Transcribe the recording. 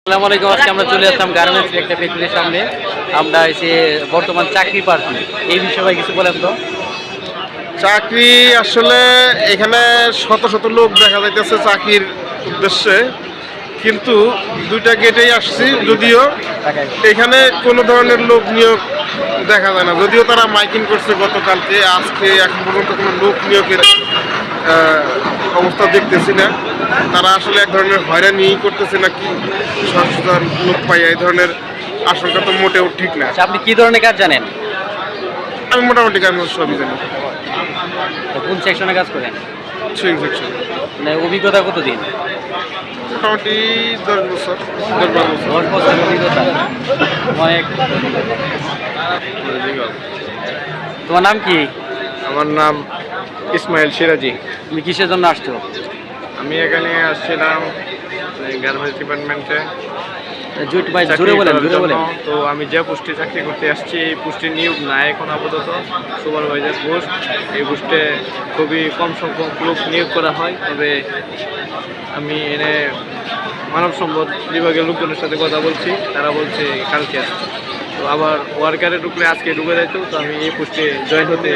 আসসালামু আলাইকুম। আজকে আমরা চলে আসলাম গার্মেন্টস একটা ফ্যাক্টরির সামনে। আমরা এসে বর্তমান চাকরি প্রার্থী এই বিষয়ে কিছু বলেন তো। চাকরি আসলে এখানে শত শত লোক দেখা যাইতেছে চাকরির উদ্দেশ্যে, কিন্তু দুইটা গেটেই আসছি, যদিও এখানে কোনো ধরনের লোক নিয়োগ দেখা যায় না। যদিও তারা মাইকিং করছে গতকালকে, আজকে এখন পর্যন্ত কোনো লোক নিয়োগের অবস্থা দেখতেছি না। তারা আসলে এক ধরনের হয়রানি করতেছে নাকি সচেতন লোক পাই, এই ধরনের আশঙ্কা তো মোটেও ঠিক না। আচ্ছা, আপনি কি ধরনের কাজ জানেন? আমি মোটামুটি কাজ সবই জানি। তো কোন সেকশনে কাজ করেন? সুইং সেকশন মানে অভিজ্ঞতা কতদিন? মোটামুটি 10 বছর 10-12 বছর। 10 বছর অভিজ্ঞতা, অনেক। তোমার নাম কি? আমার নাম ইসমাইল সিরাজি। তুমি কিসের জন্য আসছো? আমি এখানে আসছিলাম গার্মেন্টস ডিপার্টমেন্টে জোরে বলেন, জোরে বলেন। তো আমি যে পোস্টে চাকরি করতে আসছি এই পোস্টে নিয়োগ নাই এখন আপাতত, সুপারভাইজার পোস্ট। এই পোস্টে খুবই কম সংখ্যক লোক নিয়োগ করা হয়। তবে আমি এনে মানব সম্পদ বিভাগের লোকজনের সাথে কথা বলছি, তারা বলছে কালকে আসছে। তো আবার ওয়ার্কারে ঢুকলে আজকে ঢুকে যাইতো, তো আমি এই পোস্টে জয়েন হতে